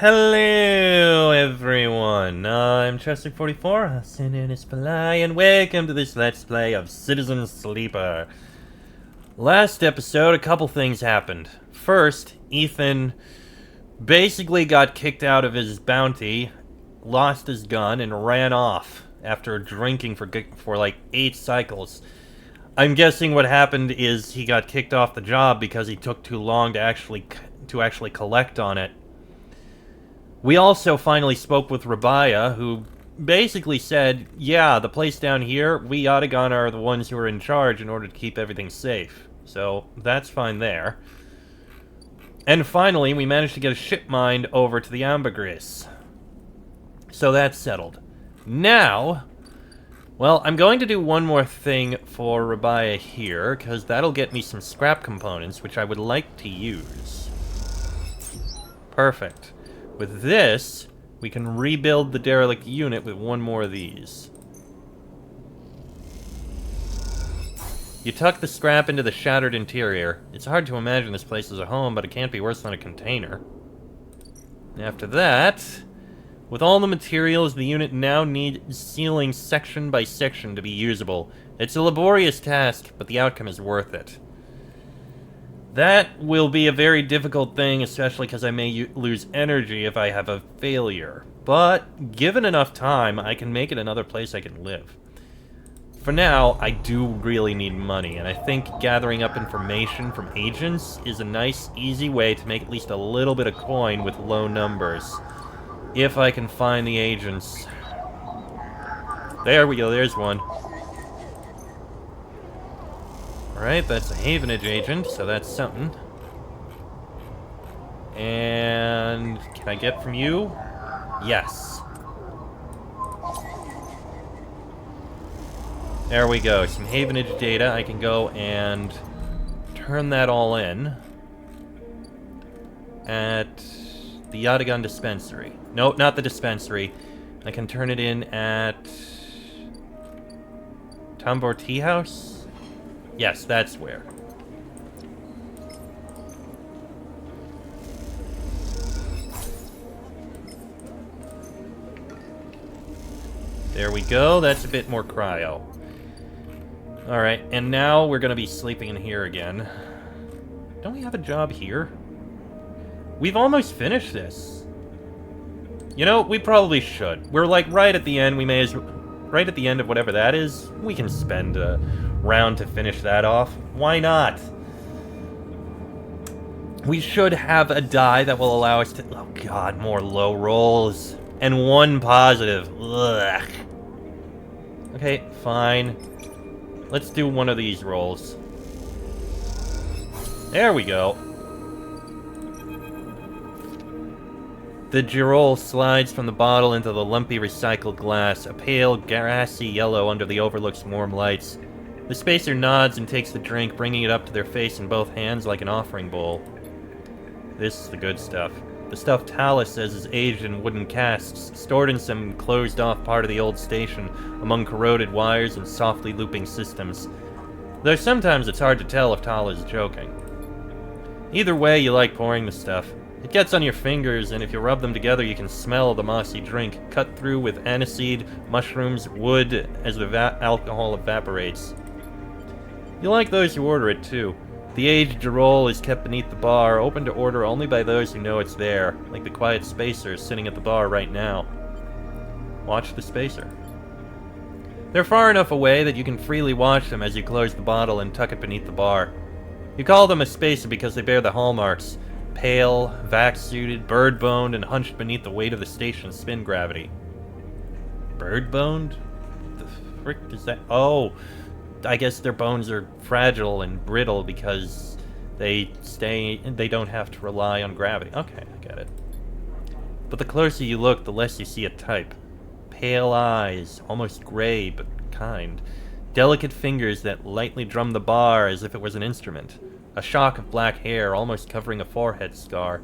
Hello, everyone. I'm Chester44, also known as Fly, and welcome to this Let's Play of Citizen Sleeper. Last episode, a couple things happened. First, Ethan basically got kicked out of his bounty, lost his gun, and ran off after drinking for like 8 cycles. I'm guessing what happened is he got kicked off the job because he took too long to actually collect on it. We also finally spoke with Rabaya, who basically said, yeah, the place down here, we Ottogon are the ones who are in charge in order to keep everything safe. So, that's fine there. And finally, we managed to get a ship mined over to the Ambergris. So that's settled. Now, well, I'm going to do one more thing for Rabaya here, because that'll get me some scrap components, which I would like to use. Perfect. With this, we can rebuild the derelict unit with one more of these. You tuck the scrap into the shattered interior. It's hard to imagine this place as a home, but it can't be worse than a container. After that, with all the materials, the unit now needs sealing section by section to be usable. It's a laborious task, but the outcome is worth it. That will be a very difficult thing, especially because I may lose energy if I have a failure. But, given enough time, I can make it another place I can live. For now, I do really need money, and I think gathering up information from agents is a nice, easy way to make at least a little bit of coin with low numbers. If I can find the agents. There we go, there's one. Alright, that's a Havenage agent, so that's something. And can I get from you? Yes. There we go, some Havenage data. I can go and turn that all in at the Ottogon dispensary. No, not the dispensary. I can turn it in at Tambor Tea House? Yes, that's where. There we go, that's a bit more cryo. Alright, and now we're gonna be sleeping in here again. Don't we have a job here? We've almost finished this. You know, we probably should. We're like right at the end, we may as well... Right at the end of whatever that is, we can spend a round to finish that off. Why not? We should have a die that will allow us to... Oh god, more low rolls. And one positive. Ugh. Okay, fine. Let's do one of these rolls. There we go. The Girol slides from the bottle into the lumpy recycled glass, a pale, grassy yellow under the Overlook's warm lights. The spacer nods and takes the drink, bringing it up to their face in both hands like an offering bowl. This is the good stuff. The stuff Talus says is aged in wooden casks, stored in some closed-off part of the old station, among corroded wires and softly looping systems. Though sometimes it's hard to tell if Talus is joking. Either way, you like pouring the stuff. It gets on your fingers, and if you rub them together, you can smell the mossy drink, cut through with aniseed, mushrooms, wood, as the alcohol evaporates. You like those who order it, too. The aged Girol is kept beneath the bar, open to order only by those who know it's there, like the quiet spacers sitting at the bar right now. Watch the spacer. They're far enough away that you can freely watch them as you close the bottle and tuck it beneath the bar. You call them a spacer because they bear the hallmarks. Pale, vac-suited, bird-boned, and hunched beneath the weight of the station's spin gravity. Bird-boned? The frick is that? Oh, I guess their bones are fragile and brittle because they don't have to rely on gravity. Okay, I get it. But the closer you look, the less you see a type. Pale eyes, almost gray, but kind. Delicate fingers that lightly drum the bar as if it was an instrument. A shock of black hair, almost covering a forehead scar.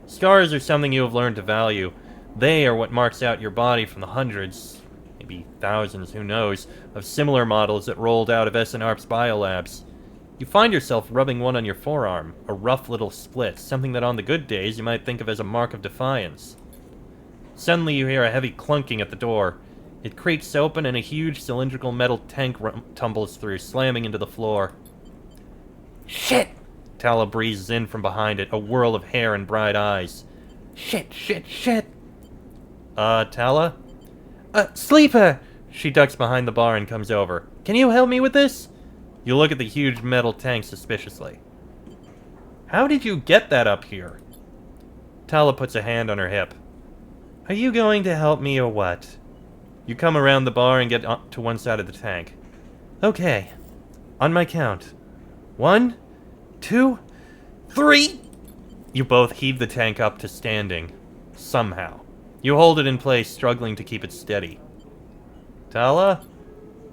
Scars are something you have learned to value. They are what marks out your body from the hundreds, maybe thousands, who knows, of similar models that rolled out of SNARP's biolabs. You find yourself rubbing one on your forearm, a rough little split, something that on the good days you might think of as a mark of defiance. Suddenly you hear a heavy clunking at the door. It creaks open and a huge cylindrical metal tank tumbles through, slamming into the floor. Shit! Tala breezes in from behind it, a whirl of hair and bright eyes. Shit, shit, shit! Tala? Sleeper! She ducks behind the bar and comes over. Can you help me with this? You look at the huge metal tank suspiciously. How did you get that up here? Tala puts a hand on her hip. Are you going to help me or what? You come around the bar and get to one side of the tank. Okay. On my count. 1, 2, 3! You both heave the tank up to standing. Somehow. You hold it in place, struggling to keep it steady. Tala?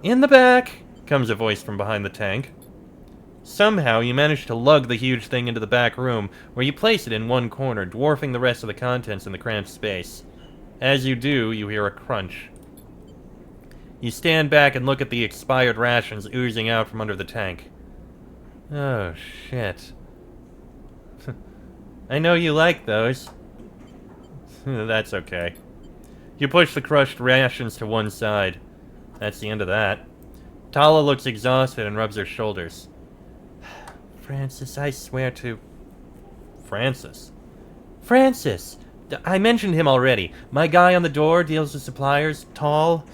In the back, comes a voice from behind the tank. Somehow you manage to lug the huge thing into the back room, where you place it in one corner, dwarfing the rest of the contents in the cramped space. As you do, you hear a crunch. You stand back and look at the expired rations oozing out from under the tank. Oh, shit. I know you like those. That's okay. You push the crushed rations to one side. That's the end of that. Tala looks exhausted and rubs her shoulders. Francis, I swear to... Francis? Francis! I mentioned him already. My guy on the door deals with suppliers, tall.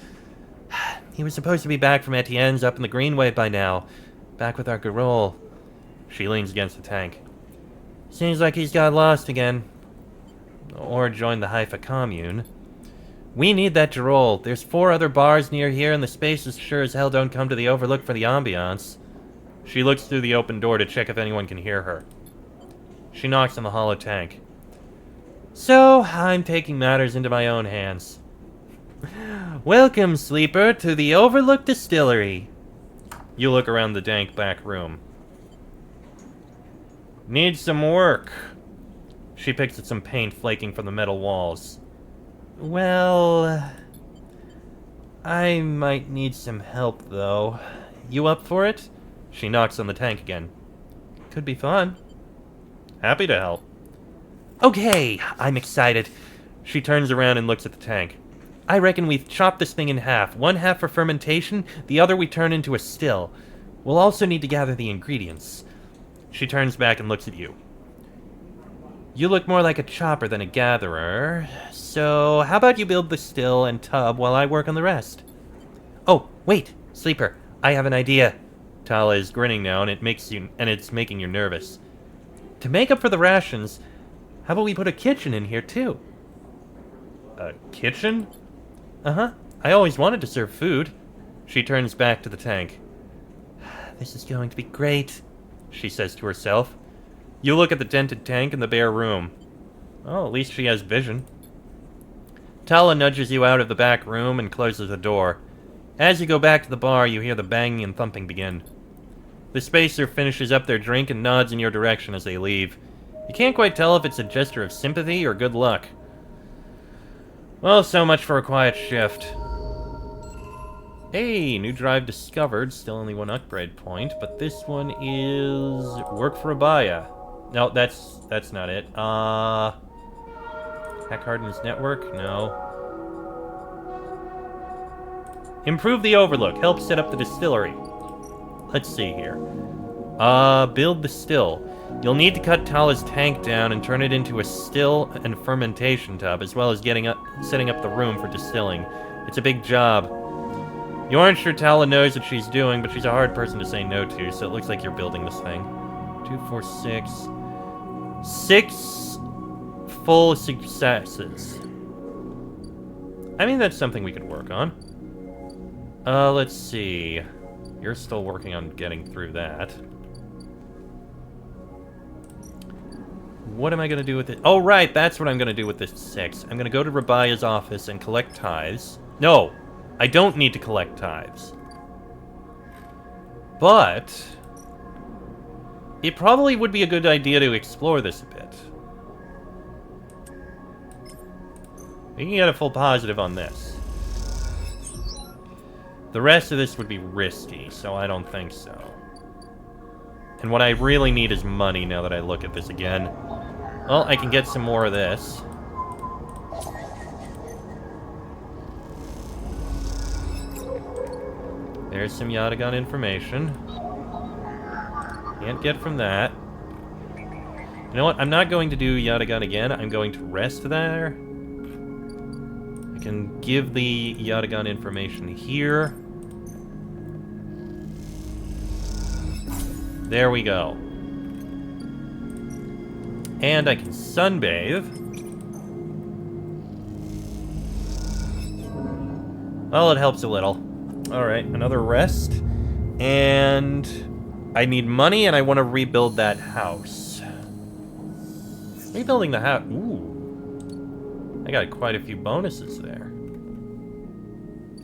He was supposed to be back from Etienne's up in the Greenway by now. Back with our Garol. She leans against the tank. Seems like he's got lost again. Or joined the Haifa commune. We need that Garol. There's 4 other bars near here, and the spaces sure as hell don't come to the Overlook for the ambiance. She looks through the open door to check if anyone can hear her. She knocks on the hollow tank. So, I'm taking matters into my own hands. Welcome, Sleeper, to the Overlook Distillery. You look around the dank back room. Needs some work. She picks at some paint flaking from the metal walls. Well... I might need some help, though. You up for it? She knocks on the tank again. Could be fun. Happy to help. Okay, I'm excited. She turns around and looks at the tank. I reckon we've chopped this thing in half. One half for fermentation, the other we turn into a still. We'll also need to gather the ingredients. She turns back and looks at you. You look more like a chopper than a gatherer. So, how about you build the still and tub while I work on the rest? Oh, wait, Sleeper, I have an idea. Tala is grinning now, and it's making you nervous. To make up for the rations, how about we put a kitchen in here too? A kitchen? Uh-huh. I always wanted to serve food. She turns back to the tank. This is going to be great, she says to herself. You look at the dented tank in the bare room. Oh, at least she has vision. Tala nudges you out of the back room and closes the door. As you go back to the bar, you hear the banging and thumping begin. The spacer finishes up their drink and nods in your direction as they leave. You can't quite tell if it's a gesture of sympathy or good luck. Well, so much for a quiet shift. Hey, new drive discovered. Still only 1 upgrade point, but this one is... work for Abaya. No, that's not it. Hack Harden's network? No. Improve the Overlook. Help set up the distillery. Let's see here. Build the still. You'll need to cut Tala's tank down and turn it into a still and fermentation tub, as well as setting up the room for distilling. It's a big job. You aren't sure Tala knows what she's doing, but she's a hard person to say no to, so it looks like you're building this thing. 2, 4, 6... 6 full successes. I mean, that's something we could work on. Let's see. You're still working on getting through that. What am I gonna do with it? Oh, right, that's what I'm gonna do with this 6. I'm gonna go to Rabaya's office and collect tithes. No, I don't need to collect tithes. But... it probably would be a good idea to explore this a bit. We can get a full positive on this. The rest of this would be risky, so I don't think so. And what I really need is money now that I look at this again. Well, I can get some more of this. There's some Yatagan information. Can't get from that. You know what? I'm not going to do Yatagan again. I'm going to rest there. I can give the Yatagan information here. There we go. And I can sunbathe. Well, it helps a little. Alright, another rest. And I need money and I want to rebuild that house. Rebuilding the house. Ooh. I got quite a few bonuses there.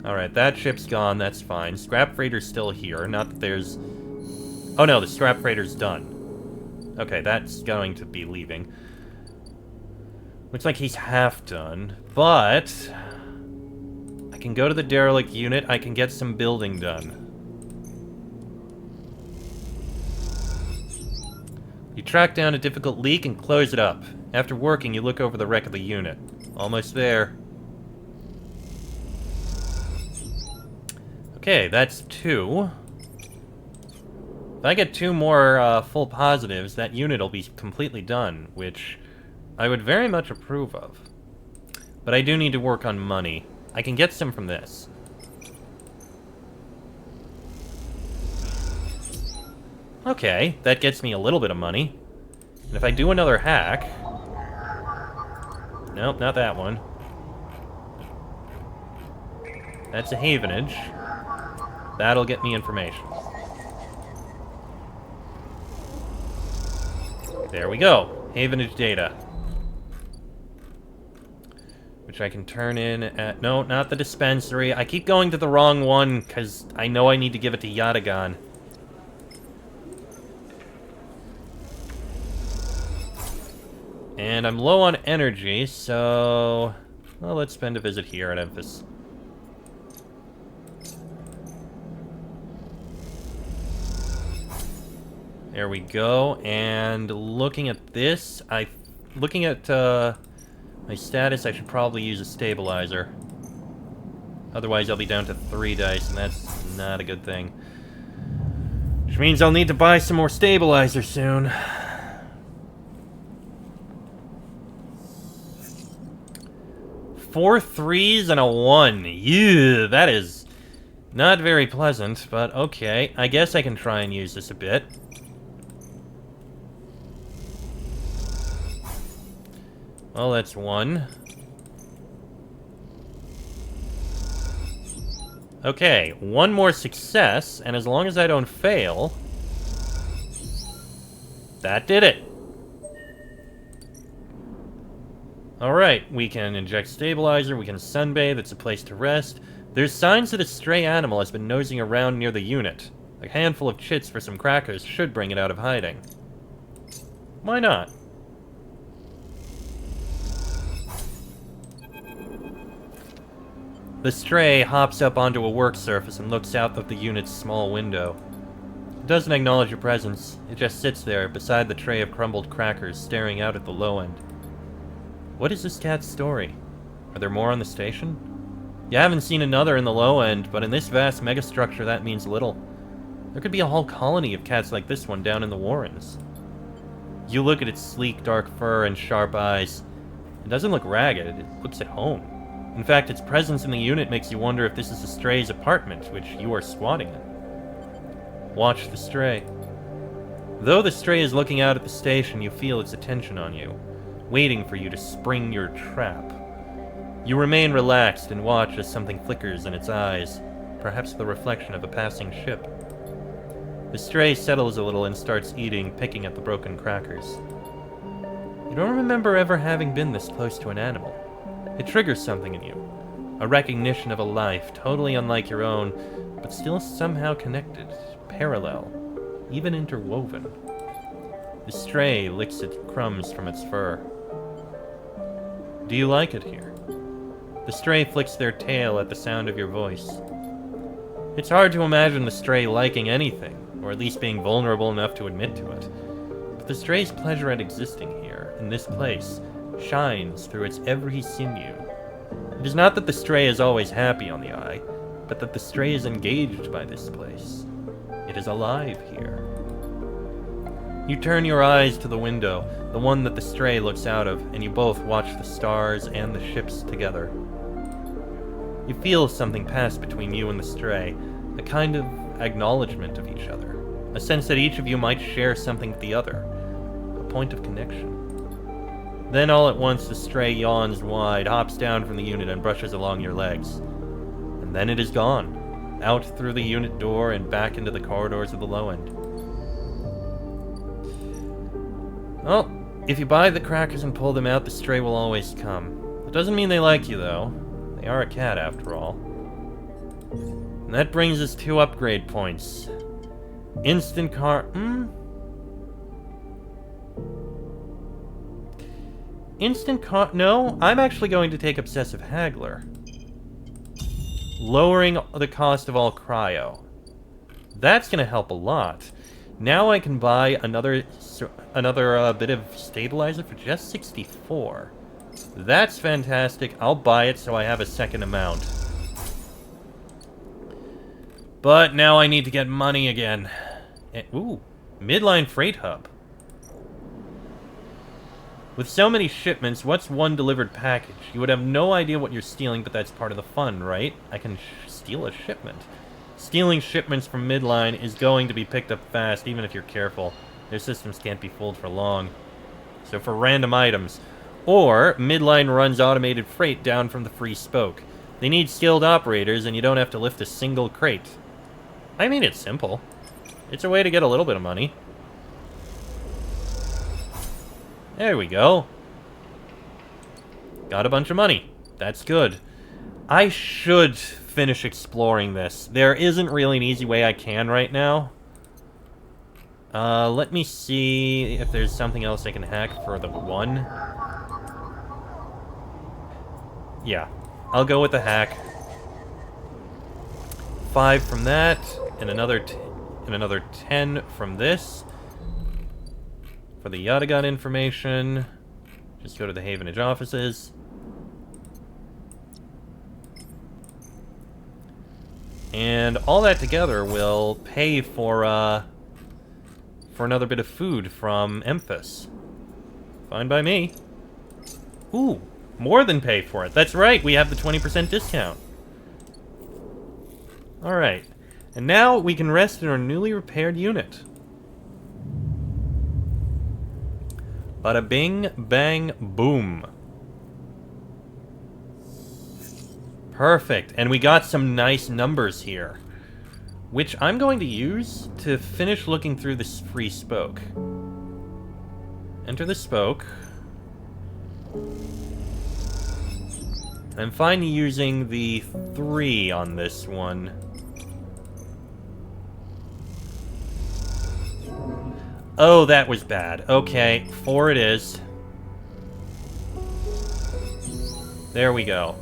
Alright, that ship's gone. That's fine. Scrap freighter's still here. Not that there's... Oh no, the scrap freighter's done. Okay, that's going to be leaving. Looks like he's half done. But... I can go to the derelict unit. I can get some building done. You track down a difficult leak and close it up. After working, you look over the wreck of the unit. Almost there. Okay, that's 2. If I get 2 more full positives, that unit will be completely done, which I would very much approve of. But I do need to work on money. I can get some from this. Okay, that gets me a little bit of money. And if I do another hack... Nope, not that one. That's a havenage. That'll get me information. There we go. Havenage data. Which I can turn in at... No, not the dispensary. I keep going to the wrong one, because I know I need to give it to Yatagan. And I'm low on energy, so... Well, let's spend a visit here at Emphas. There we go, and looking at this, looking at my status, I should probably use a stabilizer. Otherwise, I'll be down to 3 dice, and that's not a good thing. Which means I'll need to buy some more stabilizer soon. Four 3s and a 1. Yeah, that is not very pleasant, but okay. I guess I can try and use this a bit. Well, that's 1. Okay, 1 more success, and as long as I don't fail... That did it! Alright, we can inject stabilizer, we can sunbathe, it's a place to rest. There's signs that a stray animal has been nosing around near the unit. A handful of chits for some crackers should bring it out of hiding. Why not? The stray hops up onto a work surface and looks out of the unit's small window. It doesn't acknowledge your presence. It just sits there beside the tray of crumbled crackers, staring out at the low end. What is this cat's story? Are there more on the station? You haven't seen another in the low end, but in this vast megastructure that means little. There could be a whole colony of cats like this one down in the Warrens. You look at its sleek dark fur and sharp eyes. It doesn't look ragged, it looks at home. In fact, its presence in the unit makes you wonder if this is the stray's apartment, which you are squatting in. Watch the stray. Though the stray is looking out at the station, you feel its attention on you, waiting for you to spring your trap. You remain relaxed and watch as something flickers in its eyes, perhaps the reflection of a passing ship. The stray settles a little and starts eating, picking at the broken crackers. You don't remember ever having been this close to an animal. It triggers something in you. A recognition of a life totally unlike your own, but still somehow connected, parallel, even interwoven. The stray licks at crumbs from its fur. Do you like it here? The stray flicks their tail at the sound of your voice. It's hard to imagine the stray liking anything, or at least being vulnerable enough to admit to it. But the Stray's pleasure at existing here, in this place, shines through its every sinew. It is not that the Stray is always happy on the Eye, but that the Stray is engaged by this place. It is alive here. You turn your eyes to the window, the one that the Stray looks out of, and you both watch the stars and the ships together. You feel something pass between you and the Stray, a kind of acknowledgement of each other, a sense that each of you might share something with the other, a point of connection. Then all at once the Stray yawns wide, hops down from the unit, and brushes along your legs. And then it is gone, out through the unit door and back into the corridors of the low end. Well, if you buy the crackers and pull them out, the Stray will always come. It doesn't mean they like you, though. They are a cat, after all. And that brings us 2 upgrade points. Instant car... Instant car... No, I'm actually going to take Obsessive Haggler. Lowering the cost of all cryo. That's going to help a lot. Now I can buy another bit of stabilizer for just 64. That's fantastic. I'll buy it so I have a second amount. But now I need to get money again. Ooh, midline freight hub. With so many shipments, what's one delivered package? You would have no idea what you're stealing, but that's part of the fun, right? I can steal a shipment. Stealing shipments from midline is going to be picked up fast, even if you're careful. Their systems can't be fooled for long. So for random items. Or, midline runs automated freight down from the free spoke. They need skilled operators, and you don't have to lift a single crate. I mean, it's simple. It's a way to get a little bit of money. There we go. Got a bunch of money. That's good. I should finish exploring this. There isn't really an easy way I can right now. Let me see if there's something else I can hack for the 1. Yeah, I'll go with the hack. 5 from that, and another 10 from this. For the Yatagun information, just go to the Havenage offices. And all that together will pay for another bit of food from Emphas. Fine by me. Ooh, more than pay for it. That's right, we have the 20% discount. Alright, and now we can rest in our newly repaired unit. Bada bing, bang, boom. Perfect, and we got some nice numbers here, which I'm going to use to finish looking through this free spoke. Enter the spoke. I'm fine using the 3 on this one. Oh, that was bad. Okay, 4 it is. There we go.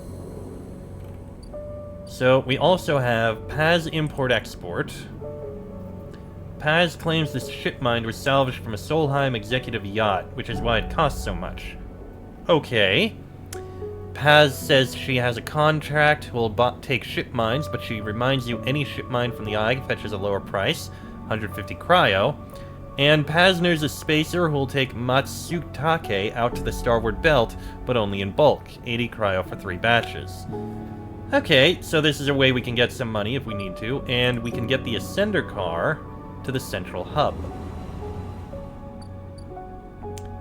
So, we also have Paz Import-Export. Paz claims this ship mine was salvaged from a Solheim executive yacht, which is why it costs so much. Okay. Paz says she has a contract, will take ship mines, but she reminds you any ship mine from the Eye fetches a lower price, 150 cryo. And Pazner's a spacer who will take Matsutake out to the starboard belt, but only in bulk, 80 cryo for 3 batches. Okay, so this is a way we can get some money if we need to, and we can get the Ascender car to the central hub.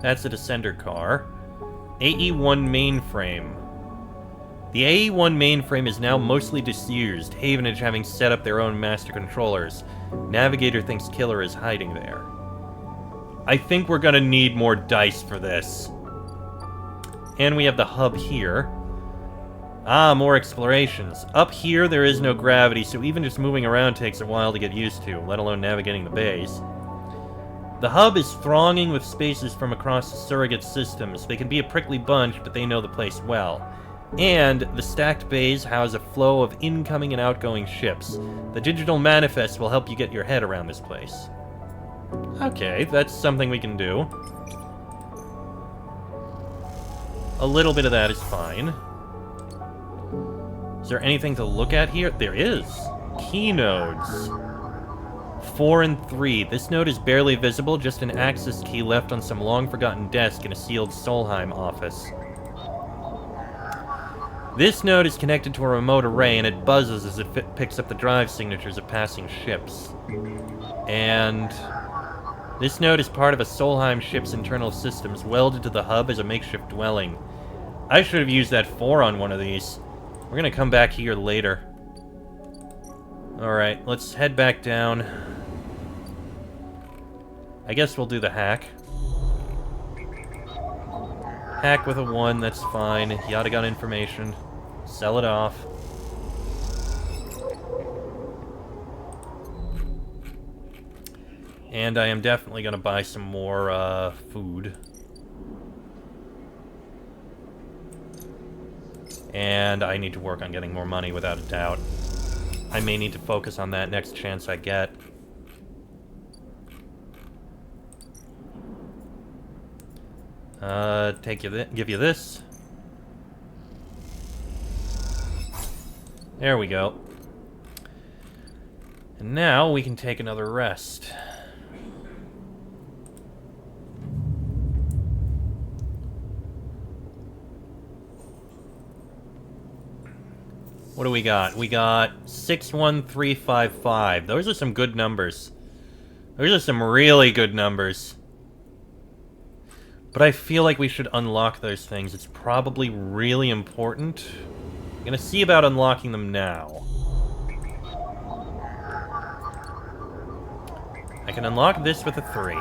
That's a Descender car. AE-1 mainframe. The AE-1 mainframe is now mostly disused, Havenage having set up their own master controllers. Navigator thinks Killer is hiding there. I think we're gonna need more dice for this. And we have the hub here. Ah, more explorations. Up here, there is no gravity, so even just moving around takes a while to get used to, let alone navigating the bays. The hub is thronging with spacers from across the surrogate systems. They can be a prickly bunch, but they know the place well. And the stacked bays house a flow of incoming and outgoing ships. The digital manifest will help you get your head around this place. Okay, that's something we can do. A little bit of that is fine. Is there anything to look at here? There is. Key nodes. 4 and 3. This node is barely visible, just an access key left on some long-forgotten desk in a sealed Solheim office. This node is connected to a remote array, and it buzzes as it picks up the drive signatures of passing ships. And this node is part of a Solheim ship's internal systems, welded to the hub as a makeshift dwelling. I should have used that 4 on one of these. We're gonna come back here later. Alright, let's head back down. I guess we'll do the hack. Hack with a 1, that's fine. Yada got information. Sell it off. And I am definitely gonna buy some more, food. And I need to work on getting more money, without a doubt. I may need to focus on that next chance I get. Give you this. There we go. And now we can take another rest. What do we got? We got 61355. Those are some good numbers. Those are some really good numbers. But I feel like we should unlock those things. It's probably really important. I'm gonna see about unlocking them now. I can unlock this with a 3.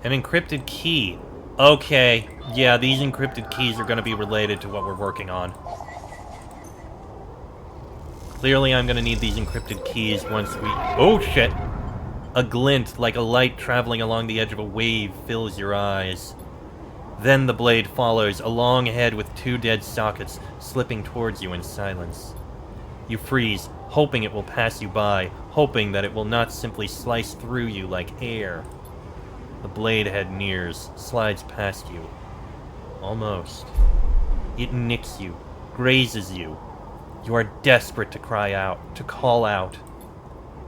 An encrypted key. Okay, yeah, these encrypted keys are gonna be related to what we're working on. Clearly I'm gonna need these encrypted keys once we... Oh, shit! A glint, like a light traveling along the edge of a wave, fills your eyes. Then the blade follows, a long head with 2 dead sockets, slipping towards you in silence. You freeze, hoping it will pass you by, hoping that it will not simply slice through you like air. The blade head nears, slides past you. Almost. It nicks you, grazes you. You are desperate to cry out, to call out.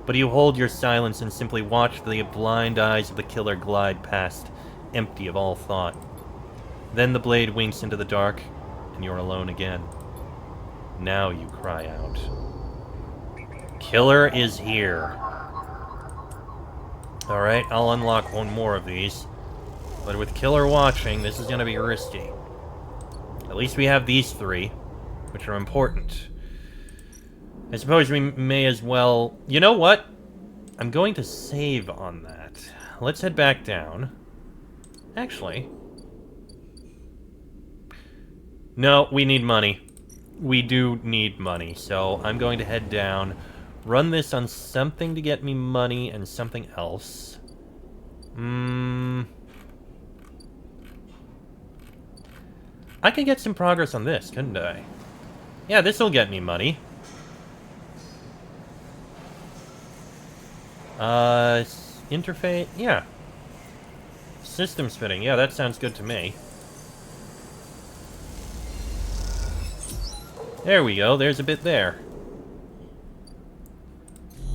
But you hold your silence and simply watch the blind eyes of the killer glide past, empty of all thought. Then the blade winks into the dark, and you're alone again. Now you cry out. Killer is here. Alright, I'll unlock one more of these. But with Killer watching, this is gonna be risky. At least we have these 3, which are important. I suppose we may as well... You know what? I'm going to save on that. Let's head back down. Actually... No, we need money. We do need money, so I'm going to head down, run this on something to get me money and something else. I could get some progress on this, couldn't I? Yeah, this'll get me money. Interface? Yeah. Systems fitting. Yeah, that sounds good to me. There we go. There's a bit there.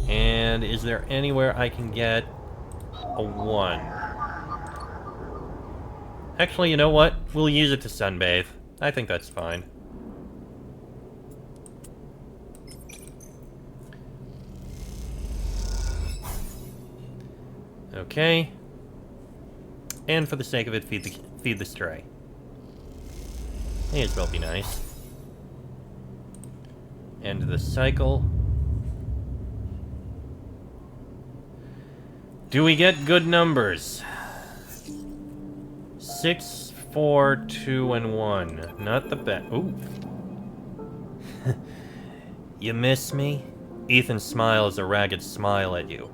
And is there anywhere I can get a 1? Actually, you know what? We'll use it to sunbathe. I think that's fine. Okay. And for the sake of it, feed the stray. May as well be nice. End the cycle. Do we get good numbers? 6, 4, 2, and 1. Not the best. Ooh. You miss me? Ethan smiles a ragged smile at you.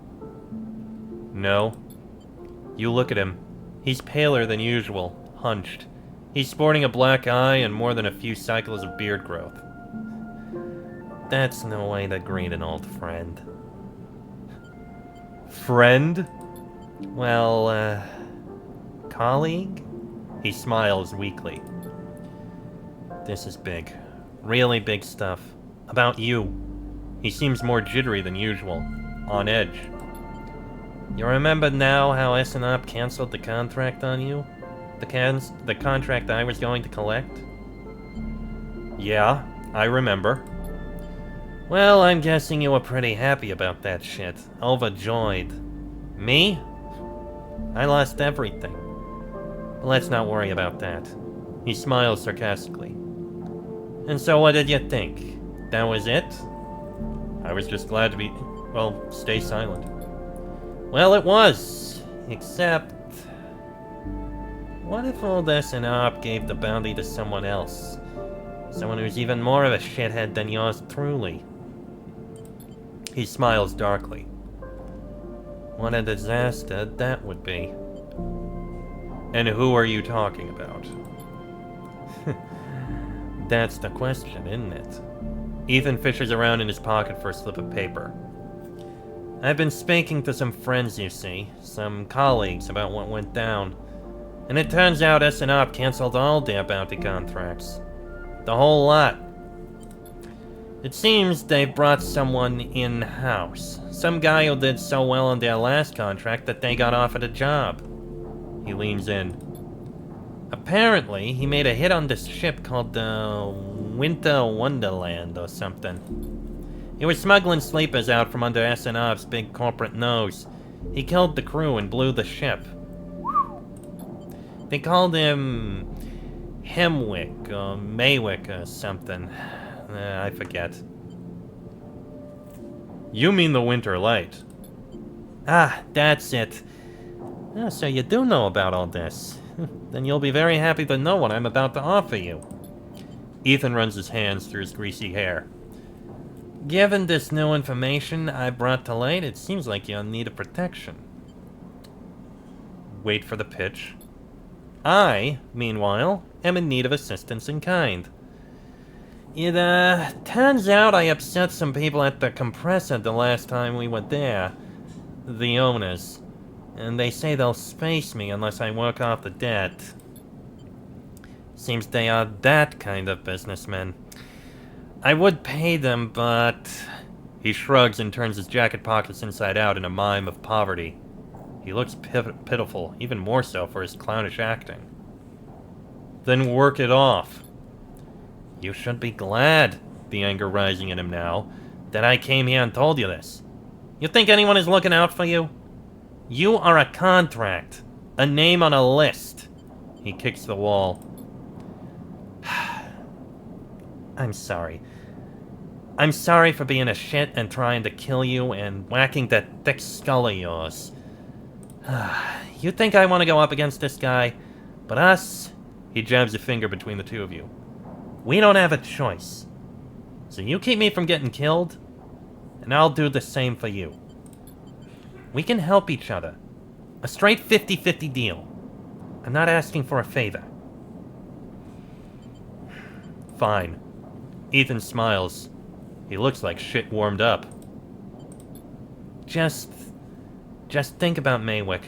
No? You look at him. He's paler than usual, hunched. He's sporting a black eye and more than a few cycles of beard growth. That's no way to greet an old friend. Friend? Well, colleague? He smiles weakly. This is big. Really big stuff. About you. He seems more jittery than usual. On edge. You remember now how SNOP canceled the contract on you? The contract I was going to collect? Yeah, I remember. Well, I'm guessing you were pretty happy about that shit. Overjoyed. Me? I lost everything. But let's not worry about that. He smiles sarcastically. And so what did you think? That was it? I was just glad to be... well, stay silent. Well, it was. Except... what if old SNOP gave the bounty to someone else? Someone who's even more of a shithead than yours truly. He smiles darkly. What a disaster that would be. And who are you talking about? That's the question, isn't it? Ethan fishes around in his pocket for a slip of paper. I've been speaking to some friends, you see. Some colleagues about what went down. And it turns out SNOP canceled all their bounty contracts. The whole lot. It seems they brought someone in-house. Some guy who did so well on their last contract that they got offered a job. He leans in. Apparently, he made a hit on this ship called the Winter Wonderland or something. He was smuggling sleepers out from under SNOP's big corporate nose. He killed the crew and blew the ship. They called him Hemwick or Maywick or something. I forget. You mean the Winter Light? Ah, that's it. Oh, so you do know about all this. Then you'll be very happy to know what I'm about to offer you. Ethan runs his hands through his greasy hair. Given this new information I brought to light, it seems like you're in need of protection. Wait for the pitch. I, meanwhile, am in need of assistance in kind. It, turns out I upset some people at the compressor the last time we were there. The owners. And they say they'll space me unless I work off the debt. Seems they are that kind of businessmen. I would pay them, but... He shrugs and turns his jacket pockets inside out in a mime of poverty. He looks pitiful, even more so for his clownish acting. Then work it off. You should be glad, the anger rising in him now, that I came here and told you this. You think anyone is looking out for you? You are a contract. A name on a list. He kicks the wall. I'm sorry. I'm sorry for being a shit and trying to kill you and whacking that thick skull of yours. You think I want to go up against this guy? But us... He jabs a finger between the two of you. We don't have a choice. So you keep me from getting killed, and I'll do the same for you. We can help each other. A straight 50-50 deal. I'm not asking for a favor. Fine. Ethan smiles. He looks like shit warmed up. Just think about Maywick.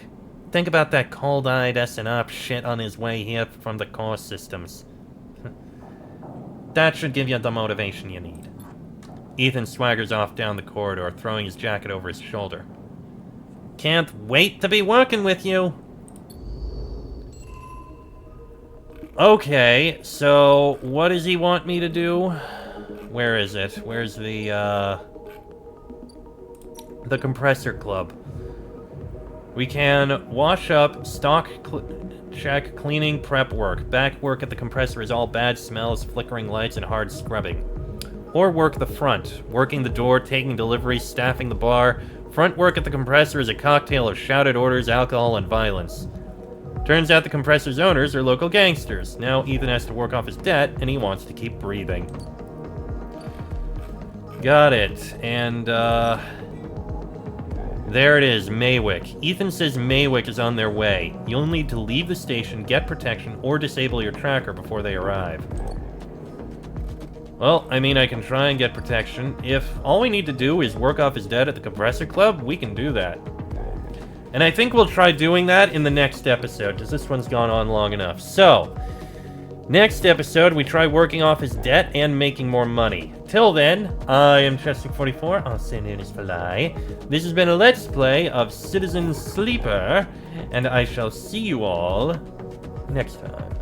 Think about that cold-eyed SNOP shit on his way here from the core systems. That should give you the motivation you need. Ethan swaggers off down the corridor, throwing his jacket over his shoulder. Can't wait to be working with you! Okay, so what does he want me to do? Where is it? Where's the compressor club? We can wash up, stock check, cleaning, prep work. Back work at the compressor is all bad smells, flickering lights, and hard scrubbing. Or work the front, working the door, taking deliveries, staffing the bar. Front work at the compressor is a cocktail of shouted orders, alcohol, and violence. Turns out the compressor's owners are local gangsters. Now Ethan has to work off his debt, and he wants to keep breathing. Got it. And, There it is, Maywick. Ethan says Maywick is on their way. You'll need to leave the station, get protection, or disable your tracker before they arrive. Well, I mean, I can try and get protection. If all we need to do is work off his debt at the Compressor Club, we can do that. And I think we'll try doing that in the next episode, because this one's gone on long enough. So, next episode, we try working off his debt and making more money. Till then, I am Chester44, also known as Fly. This has been a Let's Play of Citizen Sleeper, and I shall see you all next time.